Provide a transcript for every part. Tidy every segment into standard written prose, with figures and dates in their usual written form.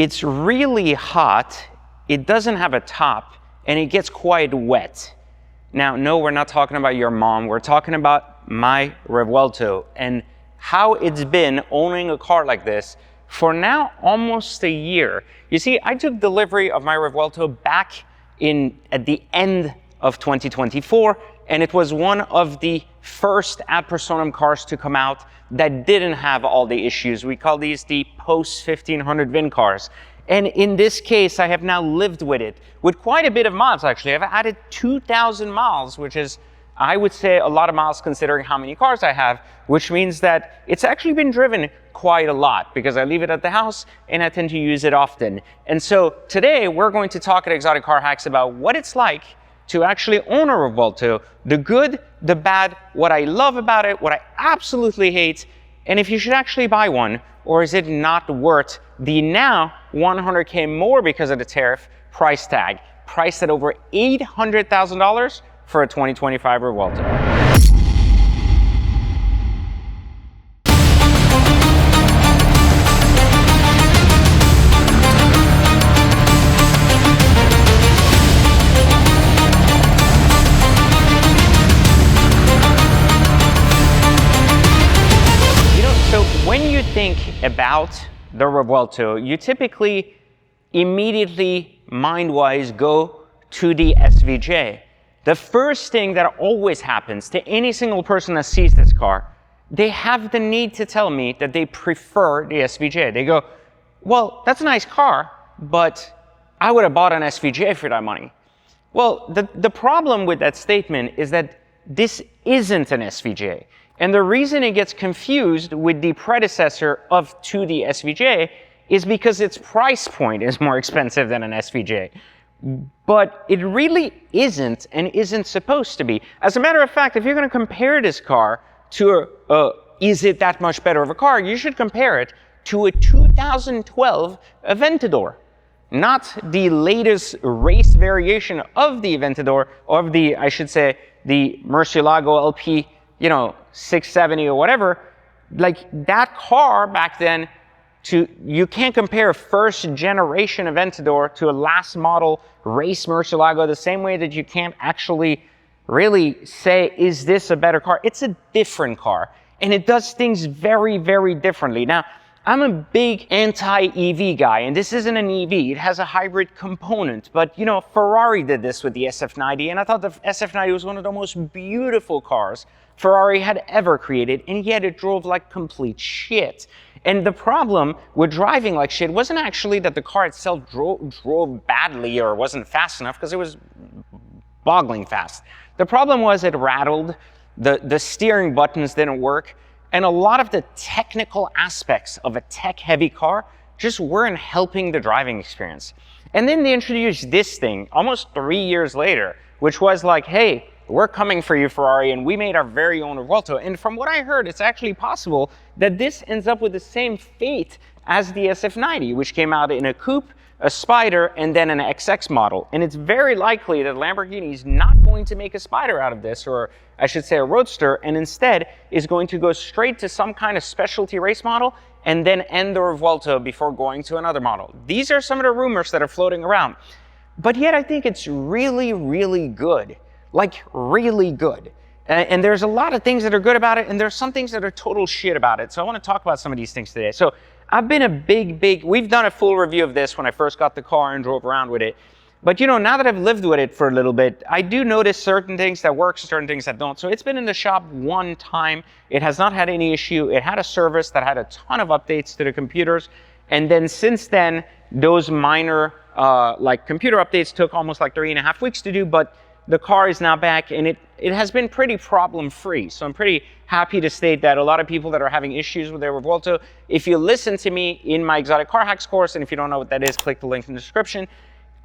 It's really hot, it doesn't have a top, and it gets quite wet. Now, no, we're not talking about your mom, we're talking about my Revuelto and how it's been owning a car like this for now almost a year. You see, I took delivery of my Revuelto back at the end of 2024, and it was one of the first ad personam cars to come out that didn't have all the issues. We call these the post 1500 VIN cars. And in this case, I have now lived with it with quite a bit of miles, actually. I've added 2,000 miles, which is, I would say, a lot of miles considering how many cars I have, which means that it's actually been driven quite a lot because I leave it at the house and I tend to use it often. And so today we're going to talk at Exotic Car Hacks about what it's like to actually own a Revuelto, the good, the bad, what I love about it, what I absolutely hate, and if you should actually buy one, or is it not worth the now $100K more because of the tariff price tag, priced at over $800,000 for a 2025 Revuelto. When you think about the Revuelto, you typically immediately, mind-wise, go to the SVJ. The first thing that always happens to any single person that sees this car, they have the need to tell me that they prefer the SVJ. They go, well, that's a nice car, but I would have bought an SVJ for that money. Well, the problem with that statement is that this isn't an SVJ. And the reason it gets confused with the predecessor to the SVJ is because its price point is more expensive than an SVJ. But it really isn't and isn't supposed to be. As a matter of fact, if you're going to compare this car to is it that much better of a car, you should compare it to a 2012 Aventador. Not the latest race variation of the Aventador, or of the, I should say, the Murcielago LP, 670 or whatever. Like that car back then, you can't compare first generation Aventador to a last model race Murcielago the same way that you can't actually really say, is this a better car? It's a different car, and it does things very, very differently. Now, I'm a big anti-EV guy, and this isn't an EV. It has a hybrid component, but Ferrari did this with the SF90, and I thought the SF90 was one of the most beautiful cars Ferrari had ever created, and yet it drove like complete shit. And the problem with driving like shit wasn't actually that the car itself drove badly or wasn't fast enough, because it was boggling fast. The problem was it rattled, the steering buttons didn't work, and a lot of the technical aspects of a tech-heavy car just weren't helping the driving experience. And then they introduced this thing almost 3 years later, which was like, hey, we're coming for you, Ferrari, and we made our very own Revuelto. And from what I heard, it's actually possible that this ends up with the same fate as the SF90, which came out in a coupe, a Spider, and then an XX model. And it's very likely that Lamborghini is not going to make a Spider out of this, or I should say a Roadster, and instead is going to go straight to some kind of specialty race model and then end the Revuelto before going to another model. These are some of the rumors that are floating around. But yet I think it's really, really good. Like, really good. And there's a lot of things that are good about it, and there's some things that are total shit about it. So I want to talk about some of these things today. So I've been a big, we've done a full review of this when I first got the car and drove around with it. But now that I've lived with it for a little bit, I do notice certain things that work, certain things that don't. So it's been in the shop one time. It has not had any issue. It had a service that had a ton of updates to the computers. And then since then, those minor computer updates took almost like 3.5 weeks to do, but the car is now back, and it has been pretty problem-free. So I'm pretty happy to state that a lot of people that are having issues with their Revuelto, if you listen to me in my Exotic Car Hacks course, and if you don't know what that is, click the link in the description,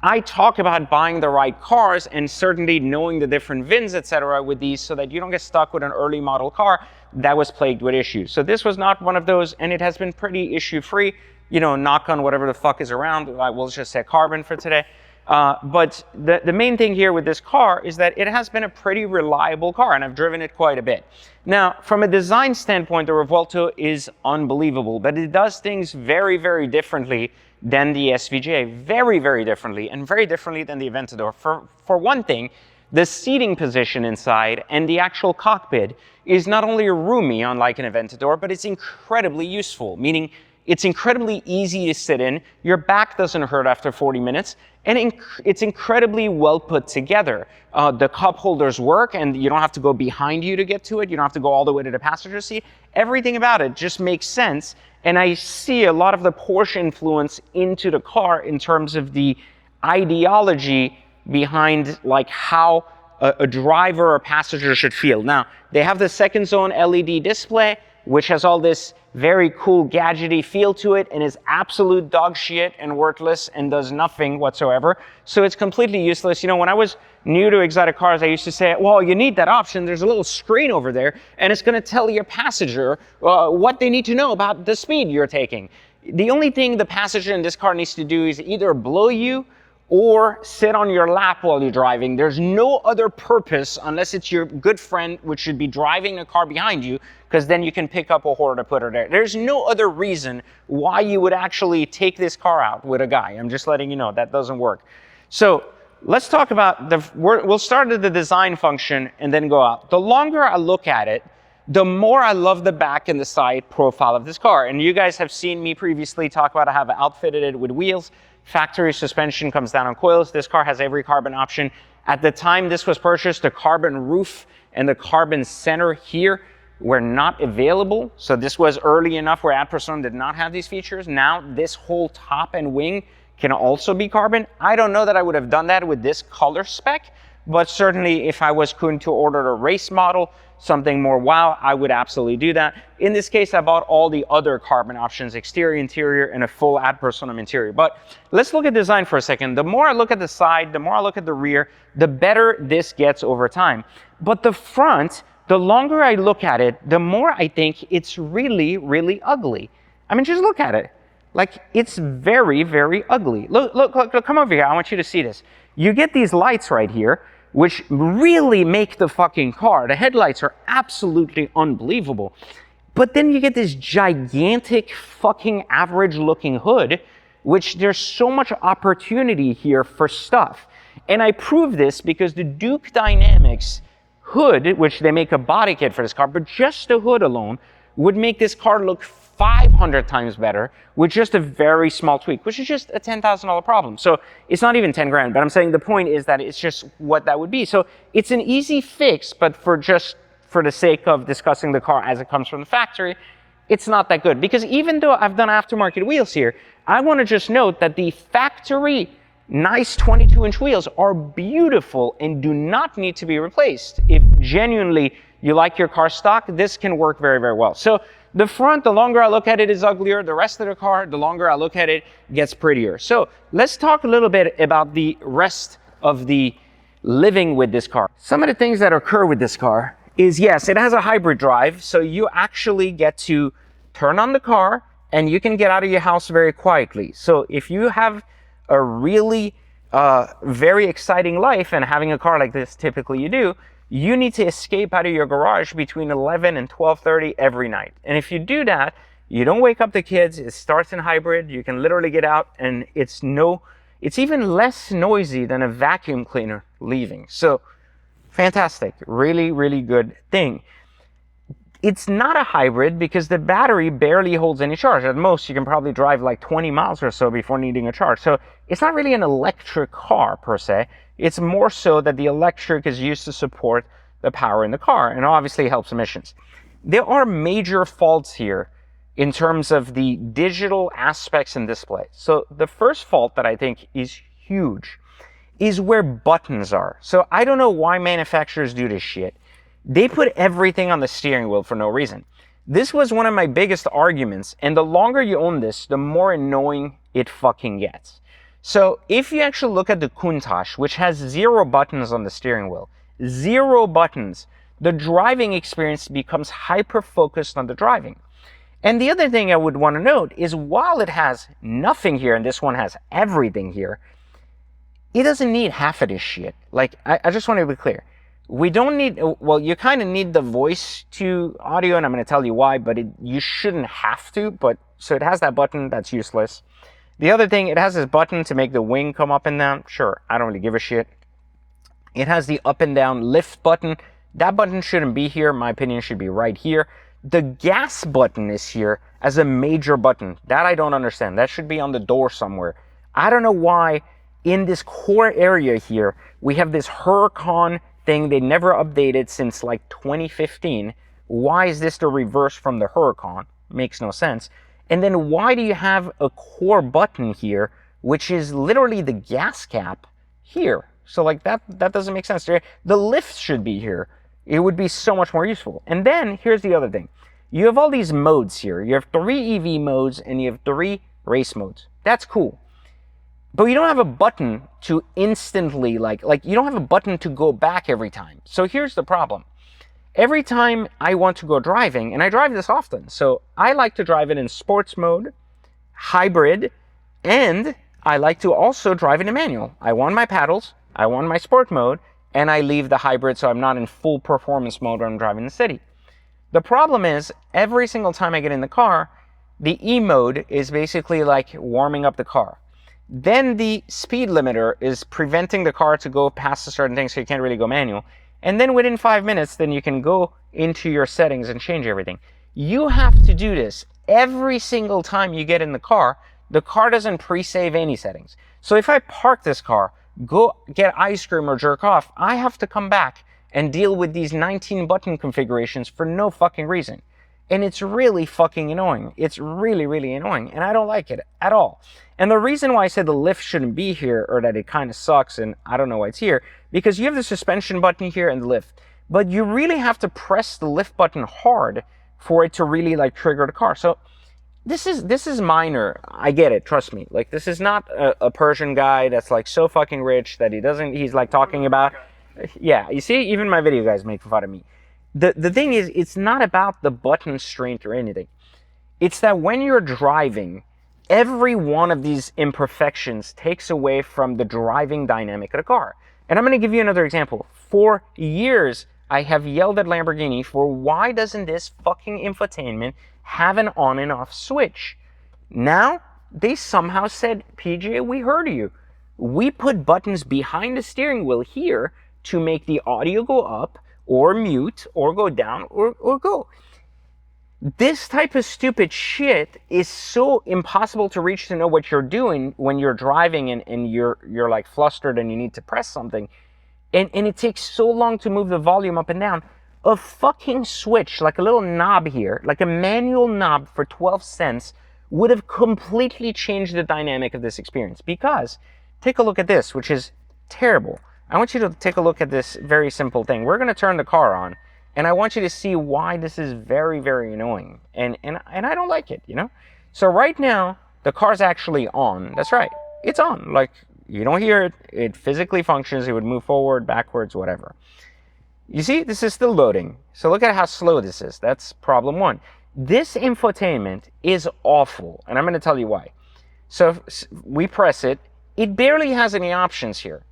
I talk about buying the right cars and certainly knowing the different VINs, etc. with these, so that you don't get stuck with an early model car that was plagued with issues. So this was not one of those, and it has been pretty issue-free. Knock on whatever the fuck is around. We'll just say carbon for today. But the main thing here with this car is that it has been a pretty reliable car, and I've driven it quite a bit. Now, from a design standpoint, the Revuelto is unbelievable, but it does things very, very differently than the SVJ, very, very differently, and very differently than the Aventador. For one thing, the seating position inside and the actual cockpit is not only roomy, unlike an Aventador, but it's incredibly useful, meaning it's incredibly easy to sit in, your back doesn't hurt after 40 minutes, and it's incredibly well put together. The cup holders work, and you don't have to go behind you to get to it. You don't have to go all the way to the passenger seat. Everything about it just makes sense, and I see a lot of the Porsche influence into the car in terms of the ideology behind like how a driver or passenger should feel. Now, they have the second zone LED display, which has all this very cool gadgety feel to it and is absolute dog shit and worthless and does nothing whatsoever. So it's completely useless. You know, when I was new to exotic cars, I used to say, well, you need that option. There's a little screen over there and it's going to tell your passenger what they need to know about the speed you're taking. The only thing the passenger in this car needs to do is either blow you or sit on your lap while you're driving. There's no other purpose unless it's your good friend, which should be driving the car behind you, because then you can pick up a whore to put her there. There's no other reason why you would actually take this car out with a guy. I'm just letting you know that doesn't work. So let's talk about we'll start at the design function and then go out. The longer I look at it, the more I love the back and the side profile of this car. And you guys have seen me previously talk about I have outfitted it with wheels. Factory suspension comes down on coils. This car has every carbon option. At the time this was purchased, the carbon roof and the carbon center here were not available. So this was early enough where Ad Personam did not have these features. Now this whole top and wing can also be carbon. I don't know that I would have done that with this color spec, but certainly if I was going to order a race model, something more wow, I would absolutely do that. In this case, I bought all the other carbon options, exterior, interior, and a full Ad Personam interior. But let's look at design for a second. The more I look at the side, the more I look at the rear, the better this gets over time. But the front, the longer I look at it, the more I think it's really, really ugly. I mean, just look at it. Like, it's very, very ugly. Look, come over here. I want you to see this. You get these lights right here, which really make the fucking car. The headlights are absolutely unbelievable. But then you get this gigantic fucking average looking hood, which there's so much opportunity here for stuff. And I prove this because the Duke Dynamics hood, which they make a body kit for this car, but just the hood alone would make this car look 500 times better with just a very small tweak, which is just a $10,000 problem. So it's not even 10 grand, but I'm saying the point is that it's just what that would be. So it's an easy fix, but for the sake of discussing the car as it comes from the factory, it's not that good. Because even though I've done aftermarket wheels here, I want to just note that the factory nice 22-inch wheels are beautiful and do not need to be replaced. If genuinely you like your car stock, this can work very, very well. So the front, the longer I look at it, is uglier. The rest of the car, the longer I look at it, gets prettier. So let's talk a little bit about the rest of the living with this car. Some of the things that occur with this car is, yes, it has a hybrid drive. So you actually get to turn on the car and you can get out of your house very quietly. So if you have a really very exciting life, and having a car like this typically you do, you need to escape out of your garage between 11 and 12:30 every night. And if you do that, you don't wake up the kids. It starts in hybrid. You can literally get out, and it's even less noisy than a vacuum cleaner leaving. So fantastic, really, really good thing. It's not a hybrid because the battery barely holds any charge. At most, you can probably drive like 20 miles or so before needing a charge. So it's not really an electric car per se. It's more so that the electric is used to support the power in the car, and obviously helps emissions. There are major faults here in terms of the digital aspects and display. So the first fault that I think is huge is where buttons are. So I don't know why manufacturers do this shit. They put everything on the steering wheel for no reason. This was one of my biggest arguments, and the longer you own this, the more annoying it fucking gets. So if you actually look at the Countach, which has 0 buttons on the steering wheel, 0 buttons, the driving experience becomes hyper-focused on the driving. And the other thing I would want to note is while it has nothing here, and this one has everything here, it doesn't need half of this shit. Like, I just want to be clear. We don't need, well, you kind of need the voice to audio, and I'm going to tell you why, but you shouldn't have to. But so it has that button, that's useless. The other thing, it has this button to make the wing come up and down. Sure, I don't really give a shit. It has the up and down lift button. That button shouldn't be here. My opinion should be right here. The gas button is here as a major button. That I don't understand. That should be on the door somewhere. I don't know why in this core area here, we have this Huracan thing they never updated since like 2015. Why is this the reverse from the Huracan? Makes no sense. And then why do you have a core button here, which is literally the gas cap here? So like that doesn't make sense. The lift should be here. It would be so much more useful. And then here's the other thing. You have all these modes here. You have 3 EV modes and you have 3 race modes. That's cool. But you don't have a button to instantly like you don't have a button to go back every time. So here's the problem. Every time I want to go driving, and I drive this often, so I like to drive it in sports mode, hybrid, and I like to also drive it in manual. I want my paddles, I want my sport mode, and I leave the hybrid so I'm not in full performance mode when I'm driving the city. The problem is, every single time I get in the car, the E mode is basically like warming up the car. Then the speed limiter is preventing the car to go past a certain thing, so you can't really go manual. And then within 5 minutes, then you can go into your settings and change everything. You have to do this every single time you get in the car. The car doesn't pre-save any settings. So if I park this car, go get ice cream or jerk off, I have to come back and deal with these 19 button configurations for no fucking reason. And it's really fucking annoying. It's really, really annoying. And I don't like it at all. And the reason why I said the lift shouldn't be here, or that it kind of sucks and I don't know why it's here, because you have the suspension button here and the lift. But you really have to press the lift button hard for it to really like trigger the car. So this is minor. I get it. Trust me. Like, this is not a Persian guy that's like so fucking rich that he's like talking about. Yeah, you see, even my video guys make fun of me. The thing is, it's not about the button strength or anything. It's that when you're driving, every one of these imperfections takes away from the driving dynamic of the car. And I'm going to give you another example. For years, I have yelled at Lamborghini for why doesn't this fucking infotainment have an on and off switch? Now, they somehow said, PJ, we heard you. We put buttons behind the steering wheel here to make the audio go up or mute or go down or go. This type of stupid shit is so impossible to reach to know what you're doing when you're driving and you're like flustered and you need to press something. And it takes so long to move the volume up and down. A fucking switch, like a little knob here, like a manual knob for 12 cents would have completely changed the dynamic of this experience. Because, take a look at this, which is terrible. I want you to take a look at this very simple thing. We're going to turn the car on. And I want you to see why this is very, very annoying. And I don't like it, you know? So right now, the car's actually on. That's right. It's on. Like, you don't hear it. It physically functions. It would move forward, backwards, whatever. You see, this is still loading. So look at how slow this is. That's problem one. This infotainment is awful. And I'm going to tell you why. So we press it. It barely has any options here.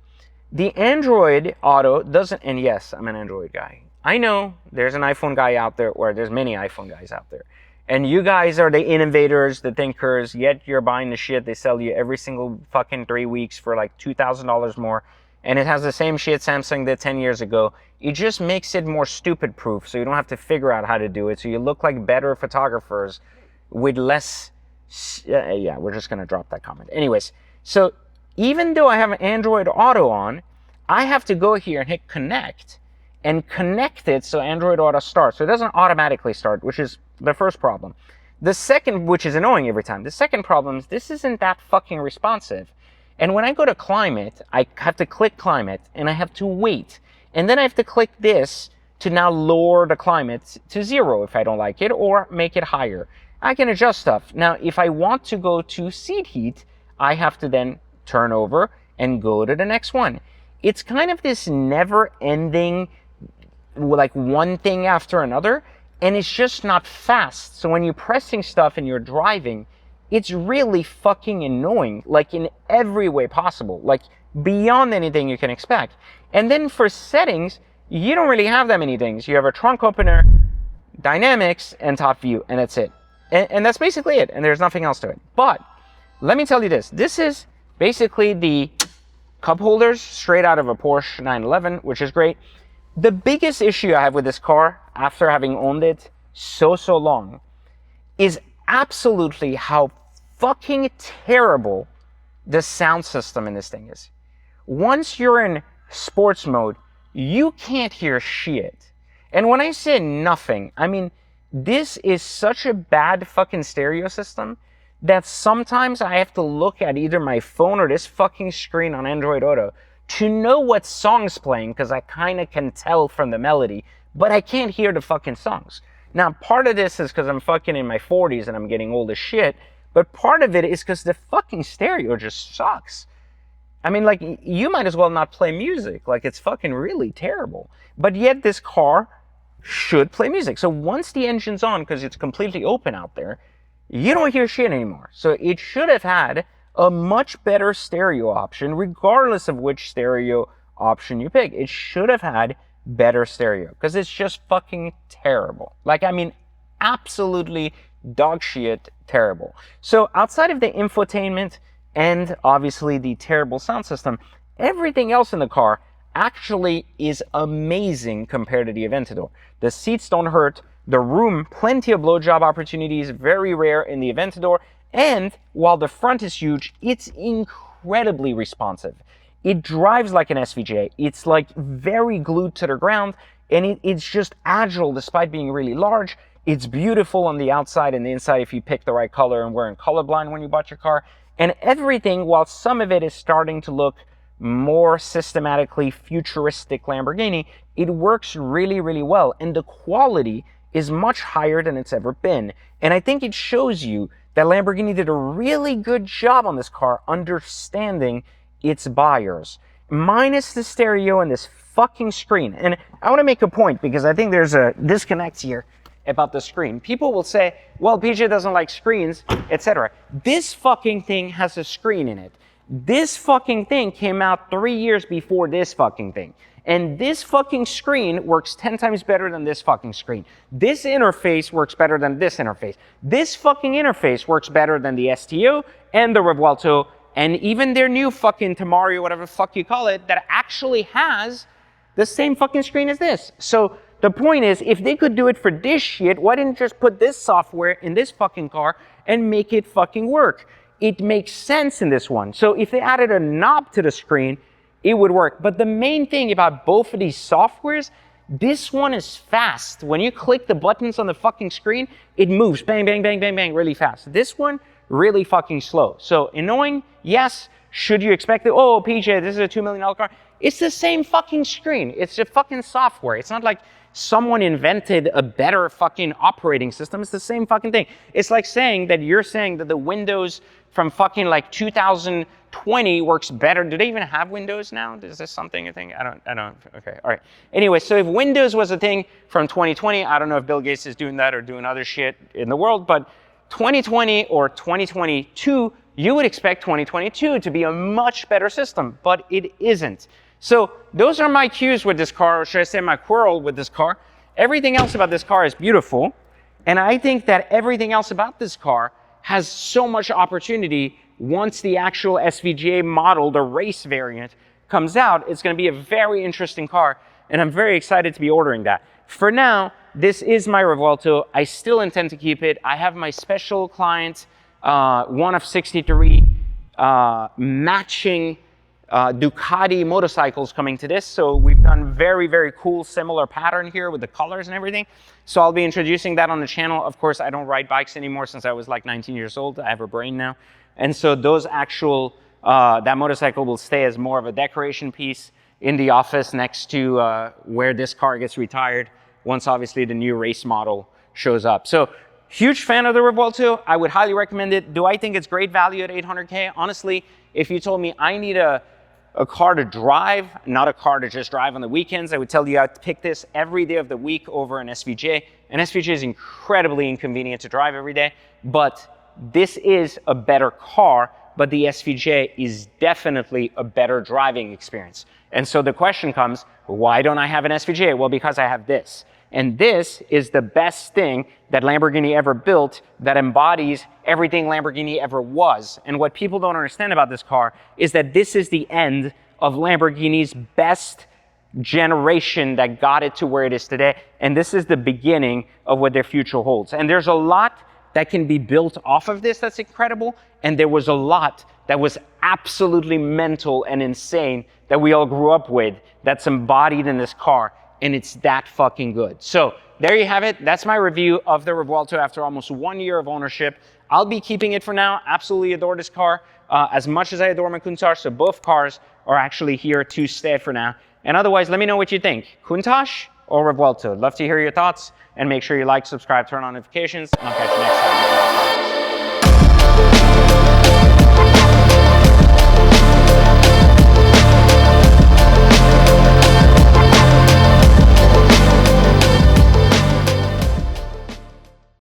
The Android Auto doesn't, and yes, I'm an Android guy. I know there's an iPhone guy out there, or there's many iPhone guys out there. And you guys are the innovators, the thinkers, yet you're buying the shit they sell you every single fucking 3 weeks for like $2,000 more. And it has the same shit Samsung did 10 years ago. It just makes it more stupid proof, so you don't have to figure out how to do it. So you look like better photographers with less, yeah, we're just gonna drop that comment. Anyways, so even though I have an Android Auto on, I have to go here and hit connect and connect it so Android Auto starts. So it doesn't automatically start, which is the first problem. The second, which is annoying every time, the second problem is this isn't that fucking responsive. And when I go to climate, I have to click climate and I have to wait. And then I have to click this to now lower the climate to 0 if I don't like it, or make it higher. I can adjust stuff. Now, if I want to go to seat heat, I have to then turn over and go to the next one. It's kind of this never-ending, like one thing after another, and it's just not fast. So when you're pressing stuff and you're driving, it's really fucking annoying, like in every way possible, like beyond anything you can expect. And then for settings, you don't really have that many things. You have a trunk opener, dynamics, and top view, and that's it. And that's basically it, and there's nothing else to it. But let me tell you this. This is basically the cup holders straight out of a Porsche 911, which is great. The biggest issue I have with this car, after having owned it so long, is absolutely how fucking terrible the sound system in this thing is. Once you're in sports mode, you can't hear shit. And when I say nothing, I mean, this is such a bad fucking stereo system that sometimes I have to look at either my phone or this fucking screen on Android Auto to know what song's playing, because I kind of can tell from the melody, but I can't hear the fucking songs. Now, part of this is because I'm fucking in my 40s and I'm getting old as shit, but part of it is because the fucking stereo just sucks. I mean, like, you might as well not play music. Like, it's fucking really terrible. But yet this car should play music. So once the engine's on, because it's completely open out there, you don't hear shit anymore. So it should have had a much better stereo option, regardless of which stereo option you pick. It should have had better stereo, because it's just fucking terrible. Like, I mean, absolutely dog shit terrible. So outside of the infotainment and obviously the terrible sound system, everything else in the car actually is amazing compared to the Aventador. The seats don't hurt, the room, plenty of blowjob opportunities, very rare in the Aventador, and while the front is huge, it's incredibly responsive. It drives like an SVJ. It's like very glued to the ground, and it's just agile despite being really large. It's beautiful on the outside and the inside if you pick the right color and weren't colorblind when you bought your car. And everything, while some of it is starting to look more systematically futuristic Lamborghini, it works really, really well. And the quality is much higher than it's ever been. And I think it shows you that Lamborghini did a really good job on this car understanding its buyers. Minus the stereo and this fucking screen. And I want to make a point, because I think there's a disconnect here about the screen. People will say, well, PJ doesn't like screens, etc. This fucking thing has a screen in it. This fucking thing came out 3 years before this fucking thing. And this fucking screen works 10 times better than this fucking screen. This interface works better than this interface. This fucking interface works better than the STO and the Revuelto and even their new fucking Tamario, whatever the fuck you call it, that actually has the same fucking screen as this. So the point is, if they could do it for this shit, why didn't just put this software in this fucking car and make it fucking work? It makes sense in this one. So if they added a knob to the screen, it would work. But the main thing about both of these softwares, this one is fast. When you click the buttons on the fucking screen, it moves bang, bang, bang, bang, bang really fast. This one, really fucking slow. So annoying, yes. Should you expect it? Oh, PJ, this is a $2 million car. It's the same fucking screen. It's the fucking software. It's not like someone invented a better fucking operating system. It's the same fucking thing. It's like saying that you're saying that the Windows from fucking like 2020 works better. Do they even have Windows now? Is this something, I think? I don't, okay, all right. Anyway, so if Windows was a thing from 2020, I don't know if Bill Gates is doing that or doing other shit in the world, but 2020 or 2022, you would expect 2022 to be a much better system, but it isn't. So those are my cues with this car, or should I say my quarrel with this car. Everything else about this car is beautiful, and I think that everything else about this car has so much opportunity. Once the actual SVGA model, the race variant, comes out, it's going to be a very interesting car, and I'm very excited to be ordering that. For now, this is my Revuelto. I still intend to keep it. I have my special client, one of 63 matching Ducati motorcycles coming to this. So we've done very, very cool similar pattern here with the colors and everything. So I'll be introducing that on the channel. Of course, I don't ride bikes anymore since I was like 19 years old. I have a brain now. And so those actual, that motorcycle will stay as more of a decoration piece in the office next to where this car gets retired once obviously the new race model shows up. So huge fan of the Revuelto. I would highly recommend it. Do I think it's great value at $800K? Honestly, if you told me I need a car to drive, not a car to just drive on the weekends, I would tell you I'd pick this every day of the week over an SVJ. An SVJ is incredibly inconvenient to drive every day, but this is a better car, but the SVJ is definitely a better driving experience. And so the question comes, why don't I have an SVJ? Well, because I have this. And this is the best thing that Lamborghini ever built that embodies everything Lamborghini ever was. And what people don't understand about this car is that this is the end of Lamborghini's best generation that got it to where it is today. And this is the beginning of what their future holds. And there's a lot that can be built off of this that's incredible. And there was a lot that was absolutely mental and insane that we all grew up with that's embodied in this car. And it's that fucking good. So there you have it. That's my review of the Revuelto after almost 1 year of ownership. I'll be keeping it for now. Absolutely adore this car as much as I adore my Countach. So both cars are actually here to stay for now. And otherwise, let me know what you think. Countach or Revuelto? Love to hear your thoughts. And make sure you like, subscribe, turn on notifications. And I'll catch you next time.